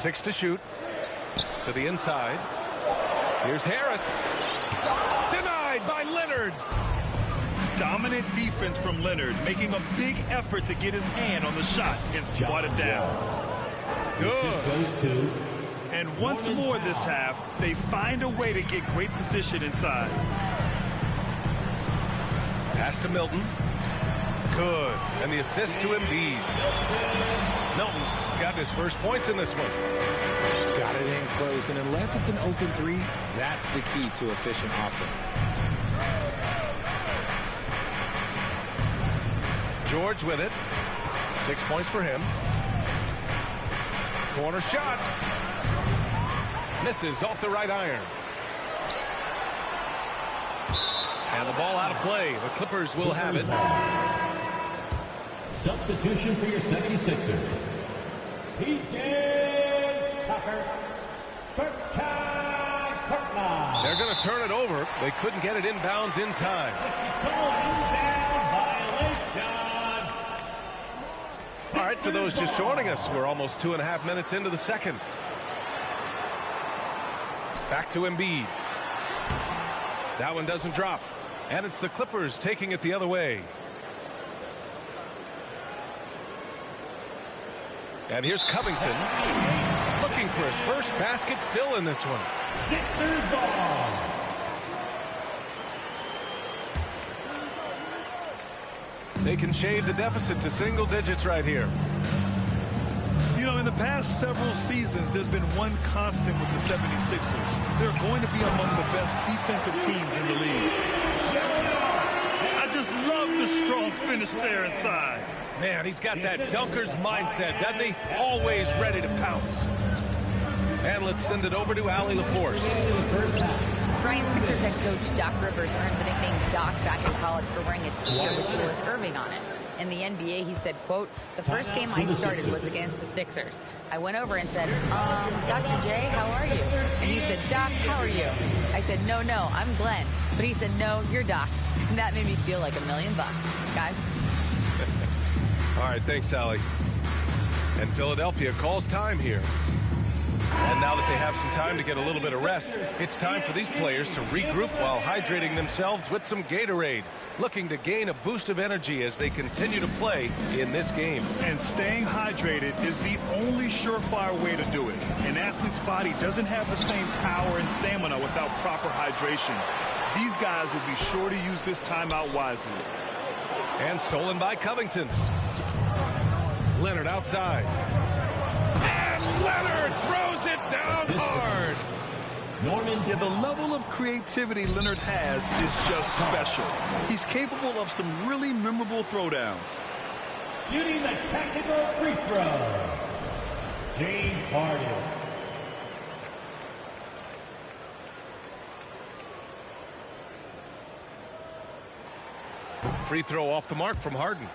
6 to shoot. To the inside. Here's Harris. Denied by Leonard. Dominant defense from Leonard, making a big effort to get his hand on the shot and swat it down. Good. And once more this half, they find a way to get great position inside. Pass to Milton. Good. And the assist to Embiid. Milton's got his first points in this one. Got it in close, and unless it's an open three, that's the key to efficient offense. George with it. 6 points for him. Corner shot. Misses off the right iron. And the ball out of play. The Clippers will have it. Substitution for your 76ers. P.J. Tucker. They're going to turn it over. They couldn't get it inbounds in time. All right, for those just joining us, we're almost 2.5 minutes into the second. Back to Embiid. That one doesn't drop. And it's the Clippers taking it the other way. And here's Covington. Looking for his first basket still in this one. Sixers ball. They can shade the deficit to single digits right here. You know, in the past several seasons, there's been one constant with the 76ers. They're going to be among the best defensive teams in the league. I just love the strong finish there inside. Man, he's got that dunker's mindset, doesn't he? Always ready to pounce. And let's send it over to Allie LaForce. Brian Sixers head coach Doc Rivers earned the nickname Doc back in college for wearing a t-shirt with Julius Erving on it. In the NBA, he said, quote, "The first game I started was against the Sixers. I went over and said, Dr. J, how are you?" And he said, "Doc, how are you?" I said, no, I'm Glenn. But he said, "No, you're Doc." And that made me feel like $1 million, guys. All right, thanks, Allie. And Philadelphia calls time here. And now that they have some time to get a little bit of rest, it's time for these players to regroup while hydrating themselves with some Gatorade, looking to gain a boost of energy as they continue to play in this game. And staying hydrated is the only surefire way to do it. An athlete's body doesn't have the same power and stamina without proper hydration. These guys will be sure to use this timeout wisely. And stolen by Covington. Leonard outside. And Leonard throws it down hard. Yeah, the level of creativity Leonard has is just special. He's capable of some really memorable throwdowns. Shooting the technical free throw. James Harden. Free throw off the mark from Harden.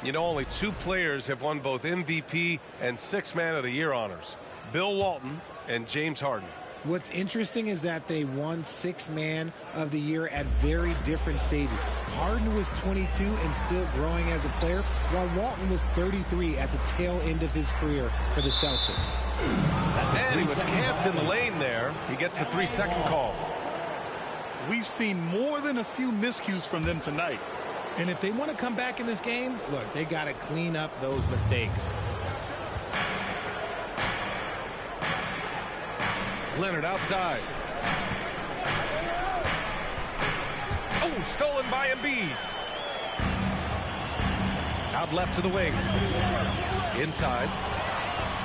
You know, only 2 players have won both MVP and 6th Man of the Year honors. Bill Walton and James Harden. What's interesting is that they won 6th Man of the Year at very different stages. Harden was 22 and still growing as a player, while Walton was 33 at the tail end of his career for the Celtics. And he was camped in the lane there. He gets a 3-second call. We've seen more than a few miscues from them tonight. And if they want to come back in this game, look, they got to clean up those mistakes. Leonard outside. Oh, stolen by Embiid. Out left to the wing. Inside.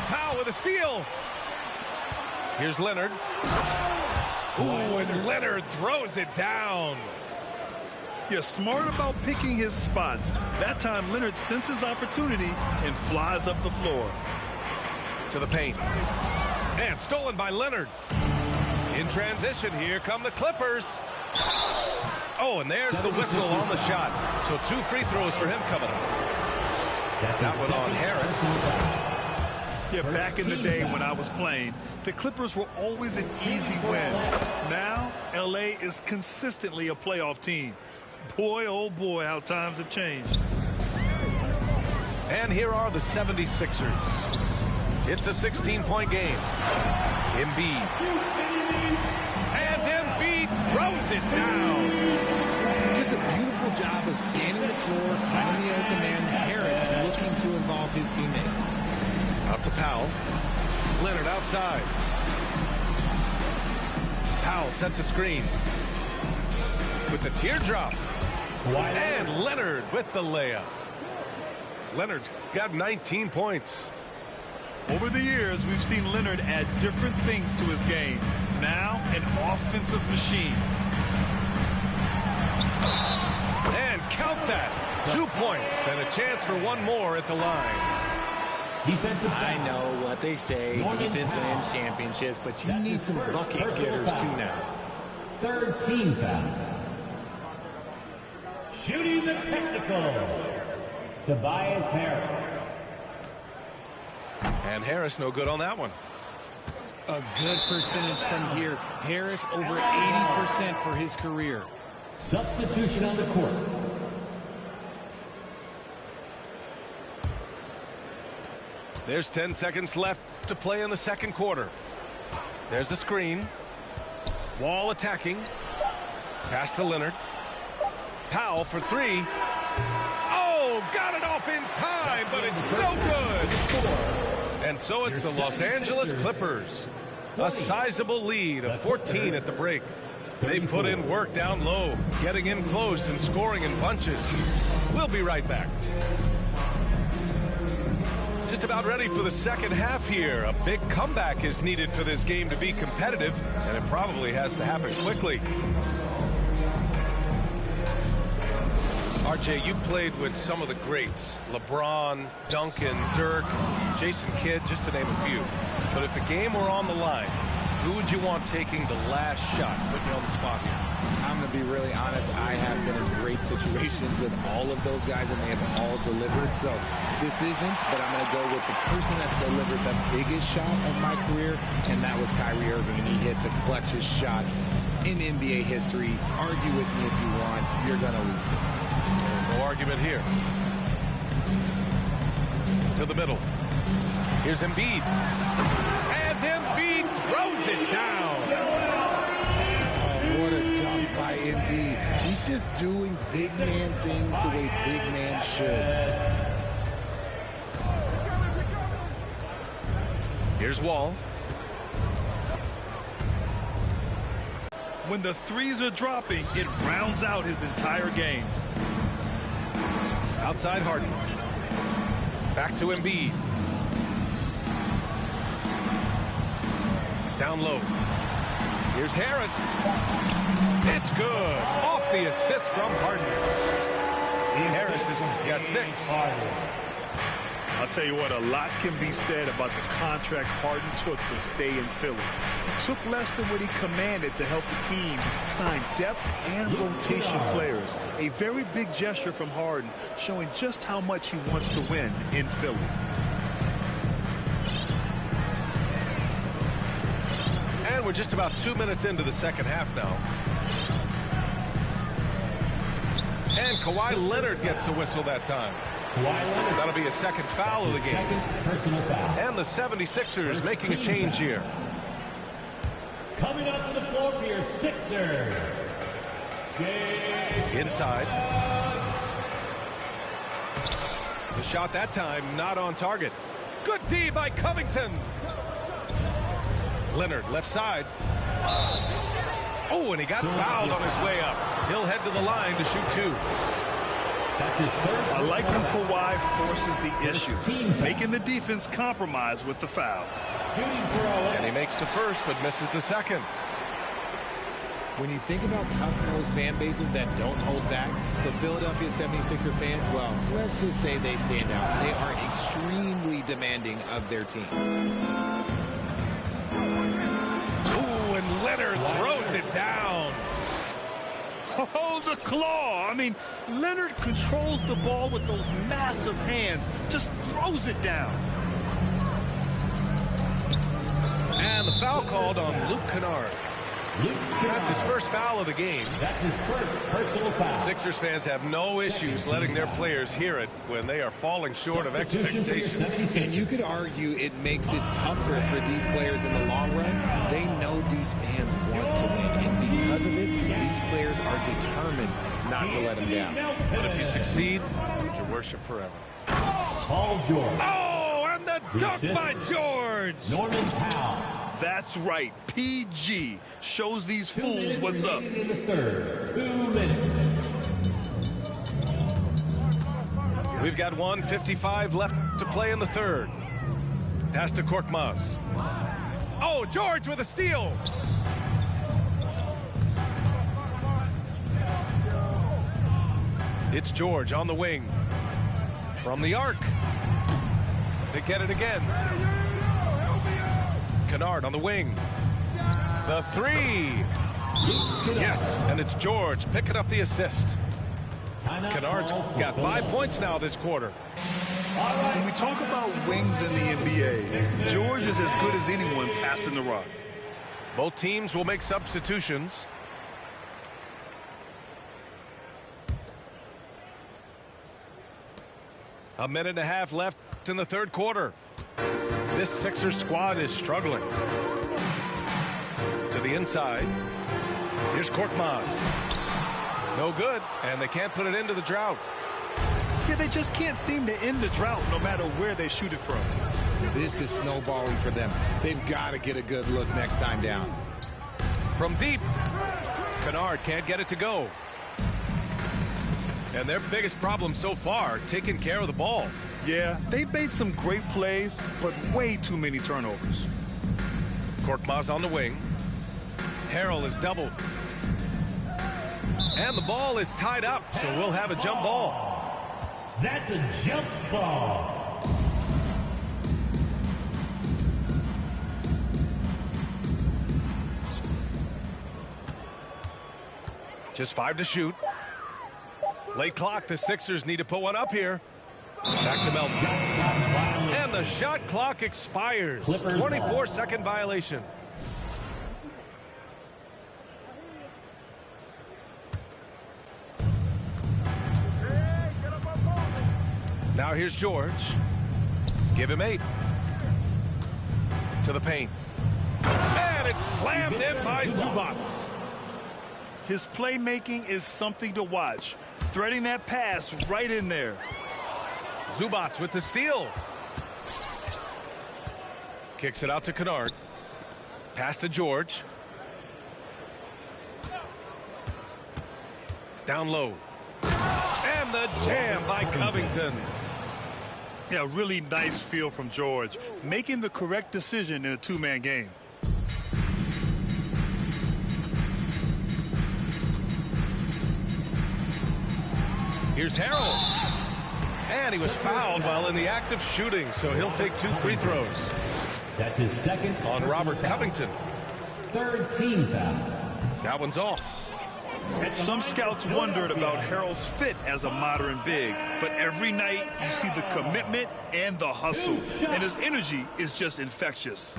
Powell with a steal. Here's Leonard. Ooh, and Leonard throws it down. Yeah, smart about picking his spots. That time, Leonard senses opportunity and flies up the floor. To the paint. And stolen by Leonard. In transition, here come the Clippers. Oh, and there's the whistle on the shot. So 2 free throws for him coming up. That one on Harris. Yeah, back in the day when I was playing, the Clippers were always an easy win. Now, LA is consistently a playoff team. Boy, oh boy, how times have changed. And here are the 76ers. It's a 16-point game. Embiid. And Embiid throws it down. Just a beautiful job of scanning the floor, finding the open man. Harris looking to involve his teammates. Out to Powell. Leonard outside. Powell sets a screen. With the teardrop. And Leonard with the layup. Leonard's got 19 points. Over the years, we've seen Leonard add different things to his game. Now, an offensive machine. And count that. 2 points and a chance for one more at the line. Defensive foul. I know what they say, defense wins championships, but you need some bucket getters too now. Third team foul. Shooting the technical. Tobias Harris. And Harris no good on that one. A good percentage from here. Harris over 80% for his career. Substitution on the court. There's 10 seconds left to play in the second quarter. There's a screen. Wall attacking. Pass to Leonard. Powell for three. Oh, got it off in time, but it's no good. And so it's the Los Angeles Clippers. A sizable lead of 14 at the break. They put in work down low, getting in close and scoring in bunches. We'll be right back. Just about ready for the second half here. A big comeback is needed for this game to be competitive, and it probably has to happen quickly. RJ, you played with some of the greats. LeBron, Duncan, Dirk, Jason Kidd, just to name a few. But if the game were on the line, who would you want taking the last shot? Putting you on the spot here. I'm going to be really honest. I have been in great situations with all of those guys, and they have all delivered. So this isn't, but I'm going to go with the person that's delivered the biggest shot of my career, and that was Kyrie Irving. He hit the clutchest shot in NBA history. Argue with me if you want. You're going to lose it. No argument here. To the middle. Here's Embiid. And Embiid throws it down. Oh, what a dunk by Embiid. He's just doing big man things the way big man should. Here's Wall. When the threes are dropping, it rounds out his entire game. Outside Harden. Back to Embiid. Down low. Here's Harris. It's good. Off the assist from Harden. Harris has got 6. I'll tell you what, a lot can be said about the contract Harden took to stay in Philly. Took less than what he commanded to help the team sign depth and rotation players. A very big gesture from Harden, showing just how much he wants to win in Philly. And we're just about 2 minutes into the second half now. And Kawhi Leonard gets a whistle that time. That'll be a second foul of the game. And the 76ers making a change here. Coming up to the floor for your Sixers. Inside. The shot that time not on target. Good D by Covington. Leonard left side. Oh, and he got fouled on his way up. He'll head to the line to shoot 2. That's his third. I like when Kawhi forces the issue, making the defense compromise with the foul. And he makes the first, but misses the second. When you think about tough-nosed fan bases that don't hold back, the Philadelphia 76er fans, well, let's just say they stand out. They are extremely demanding of their team. Ooh, and Leonard throws it down. Oh, the claw. I mean, Leonard controls the ball with those massive hands, just throws it down. And the foul called on Luke Kennard. That's his first foul of the game. That's his first personal foul. Sixers fans have no issues letting their players hear it when they are falling short of expectations. And you could argue it makes it tougher for these players in the long run. They know these fans want to win, and because of it, these players are determined not to let them down. But if you succeed, you worship forever. Paul George. Oh, and the dunk by George. Norman Powell. That's right. PG shows these fools what's up. In the third, 2 minutes. We've got 1:55 left to play in the third. Pass to Korkmaz. Oh, George with a steal. It's George on the wing. From the arc. They get it again. Kennard on the wing. The three. Yes, and it's George picking up the assist. Kennard's got 5 points now this quarter. When we talk about wings in the NBA, George is as good as anyone passing the rock. Both teams will make substitutions. A minute and a half left in the third quarter. This Sixers squad is struggling. To the inside. Here's Korkmaz. No good, and they can't put it into the drought. Yeah, they just can't seem to end the drought no matter where they shoot it from. This is snowballing for them. They've got to get a good look next time down. From deep. Kennard can't get it to go. And their biggest problem so far, taking care of the ball. Yeah, they've made some great plays, but way too many turnovers. Korkmaz on the wing. Harrell is doubled. And the ball is tied up, so we'll have a jump ball. That's a jump ball. Just 5 to shoot. Late clock, the Sixers need to put one up here. Back to Melton. And the shot clock expires. 24-second violation. Now here's George. Give him 8. To the paint. And it's slammed in by Zubac. His playmaking is something to watch. Threading that pass right in there. Zubac with the steal. Kicks it out to Kennard. Pass to George. Down low. And the jam by Covington. Yeah, really nice feel from George. Making the correct decision in a two-man game. Here's Harrell. And he was fouled while in the act of shooting, so he'll take 2 free throws. That's his second on Robert Covington. Third team foul. That one's off. Some scouts wondered about Harrell's fit as a modern big, but every night you see the commitment and the hustle, and his energy is just infectious.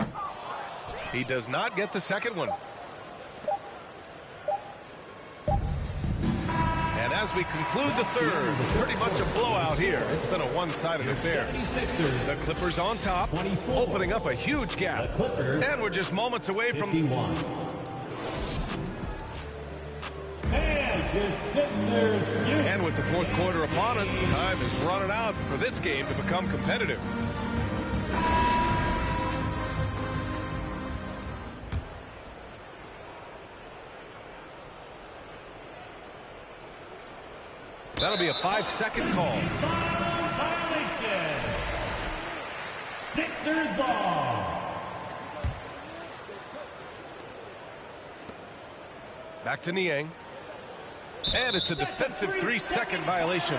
He does not get the second one. And as we conclude the third, pretty much a blowout here. It's been a one-sided affair. The Clippers on top, opening up a huge gap. And we're just moments away from... And with the fourth quarter upon us, time is running out for this game to become competitive. That'll be a 5-second call. Sixers ball. Back to Niang. And it's a defensive 3-second violation.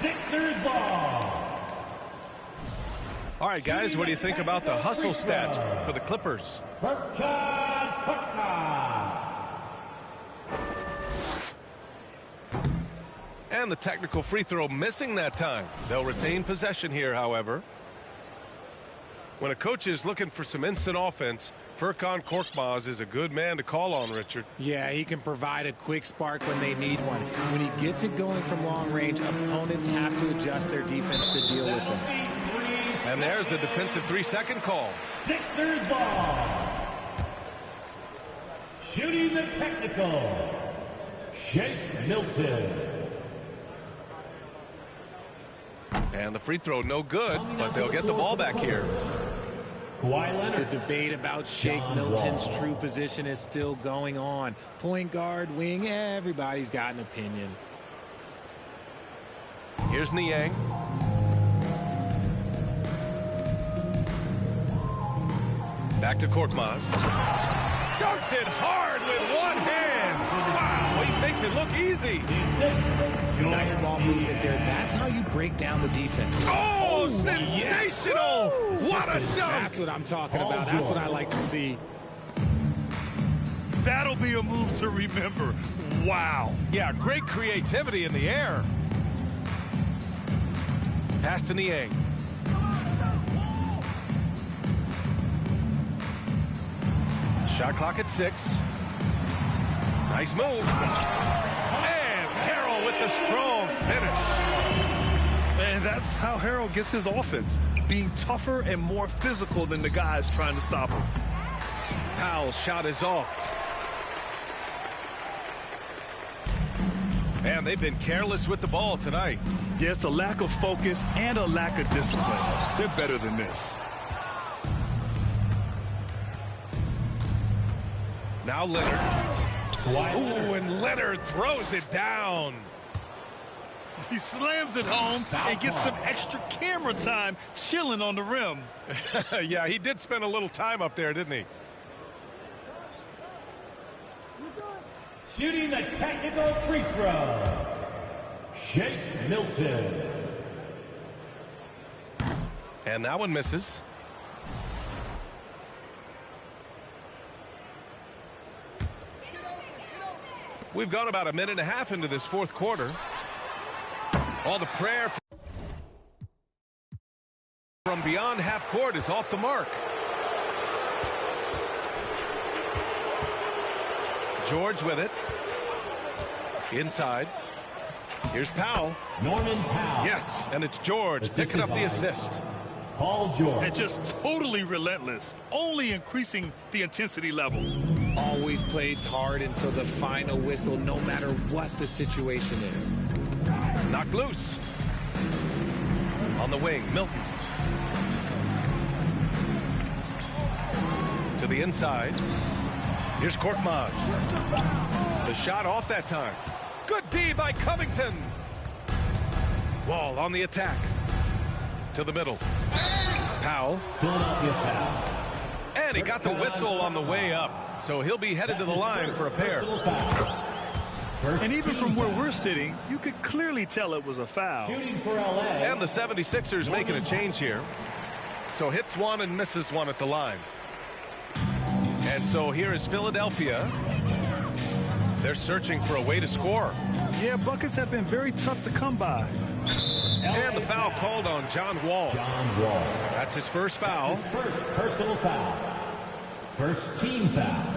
Sixers ball. All right, guys, what do you think about the hustle stats for the Clippers? And the technical free throw missing that time. They'll retain possession here, however. When a coach is looking for some instant offense, Furkan Korkmaz is a good man to call on, Richard. Yeah, he can provide a quick spark when they need one. When he gets it going from long range, opponents have to adjust their defense to deal with him. And there's a defensive 3-second call. Sixers ball. Shooting the technical, Shake Milton. And the free throw no good, but they'll get the ball back here. The debate about Shake Milton's true position is still going on. Point guard, wing, everybody's got an opinion. Here's Niang. Back to Korkmaz. Dunks it hard with one hand. Wow, he makes it look easy. Nice ball movement there. That's how you break down the defense. Oh, sensational! Yes. What a dunk! That's what I'm talking about. That's what I like to see. That'll be a move to remember. Wow. Yeah, great creativity in the air. Pass to Niang. Shot clock at 6. Nice move. And Harrell with the strong finish. And that's how Harrell gets his offense, being tougher and more physical than the guys trying to stop him. Powell's shot is off. Man, they've been careless with the ball tonight. Yeah, it's a lack of focus and a lack of discipline. They're better than this. Now Leonard. Ooh, and Leonard throws it down. He slams it home and gets some extra camera time chilling on the rim. Yeah, he did spend a little time up there, didn't he? Shooting the technical free throw, Shake Milton. And that one misses. We've gone about a minute and a half into this fourth quarter. All the prayer from beyond half court is off the mark. George with it. Inside. Here's Powell. Norman Powell. Yes, and it's George picking up the assist. Paul George. And just totally relentless, only increasing the intensity level. Always plays hard until the final whistle, no matter what the situation is. Knocked loose. On the wing, Milton. To the inside. Here's Korkmaz. The shot off that time. Good D by Covington. Wall on the attack. To the middle. Powell. Philadelphia foul. And he got the whistle on the way up. So he'll be headed to the line for a pair. And even from where we're sitting, you could clearly tell it was a foul. Shooting for LA. And the 76ers making a change here. So hits one and misses one at the line. And so here is Philadelphia. They're searching for a way to score. Yeah, buckets have been very tough to come by. And the foul called on John Wall. John Wall. That's his first foul. His first personal foul. First team foul.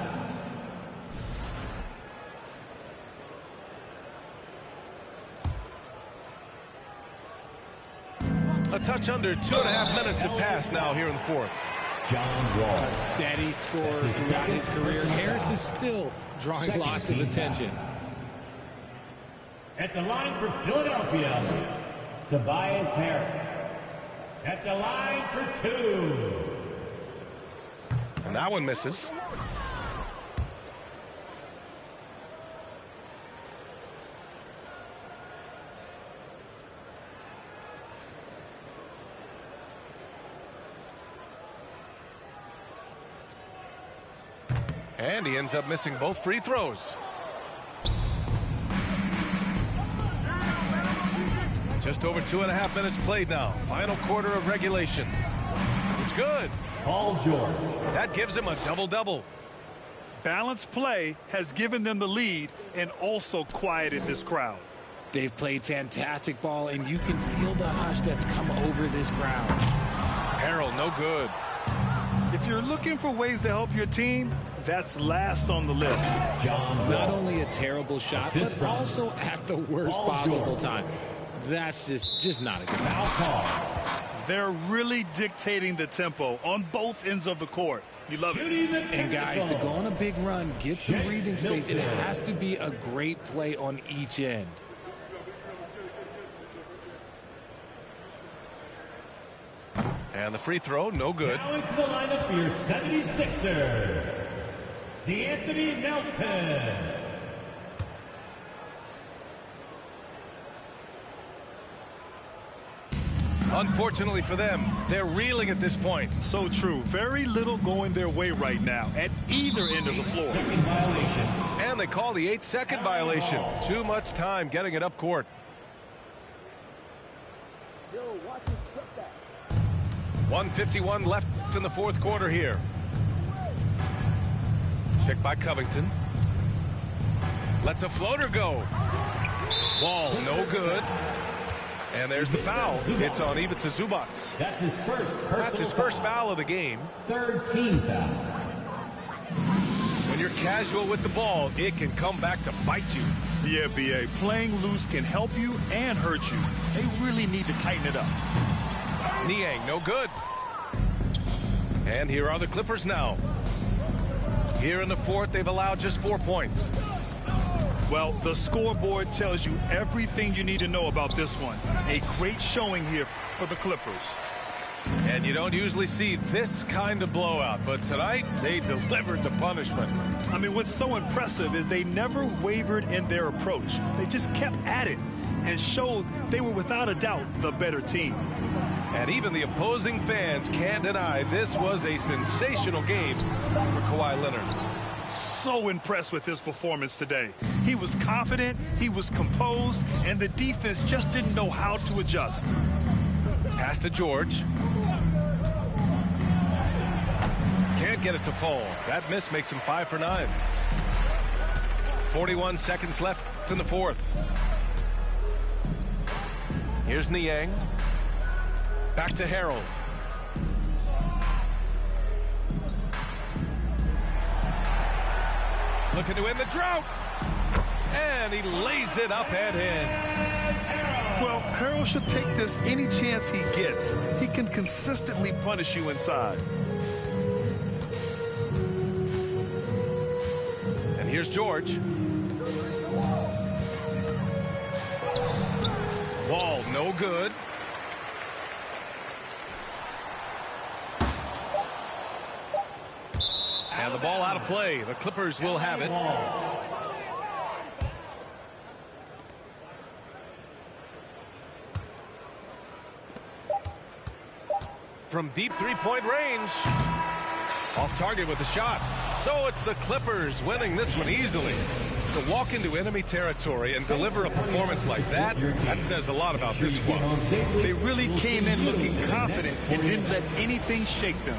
A touch under 2.5 minutes have passed now here in the fourth. John Wall. A steady scorer throughout his career. Harris is still drawing lots of attention. At the line for Philadelphia, Tobias Harris. At the line for 2. And that one misses. And he ends up missing both free throws. Just over 2.5 minutes played now. Final quarter of regulation. It's good. Paul George. That gives him a double-double. Balanced play has given them the lead and also quieted this crowd. They've played fantastic ball, and you can feel the hush that's come over this crowd. Harrell, no good. If you're looking for ways to help your team, that's last on the list. Not only a terrible shot, but also at the worst possible time. That's just not a good foul call. They're really dictating the tempo on both ends of the court. You love it. And guys, to go on a big run, get some breathing space, it has to be a great play on each end. And the free throw, no good. Now into the lineup for your 76ers, D'Anthony Melton. Unfortunately for them, they're reeling at this point. So true. Very little going their way right now at either end of the floor. And they call the 8-second violation. Too much time getting it up court. .151 left in the fourth quarter here. Picked by Covington. Lets a floater go. Ball no good. And there's the foul. It's on Ivica Zubac. That's his first foul of the game. Third team foul. When you're casual with the ball, it can come back to bite you. Yeah, B.A. Playing loose can help you and hurt you. They really need to tighten it up. Niang, no good. And here are the Clippers now. Here in the fourth, they've allowed just 4 points. Well, the scoreboard tells you everything you need to know about this one. A great showing here for the Clippers. And you don't usually see this kind of blowout, but tonight they delivered the punishment. I mean, what's so impressive is they never wavered in their approach. They just kept at it and showed they were without a doubt the better team. And even the opposing fans can't deny this was a sensational game for Kawhi Leonard. So impressed with his performance today. He was confident, he was composed, and the defense just didn't know how to adjust. Pass to George. Can't get it to fall. That miss makes him 5 for 9. 41 seconds left in the fourth. Here's Niang. Back to Harrell. Looking to end the drought. And he lays it up and in. Well, Harrell should take this any chance he gets. He can consistently punish you inside. And here's George. Ball no good. And the ball out of play. The Clippers will have it. From deep three-point range. Off target with the shot. So it's the Clippers winning this one easily. To walk into enemy territory and deliver a performance like that says a lot about this squad. They really came in looking confident and didn't let anything shake them.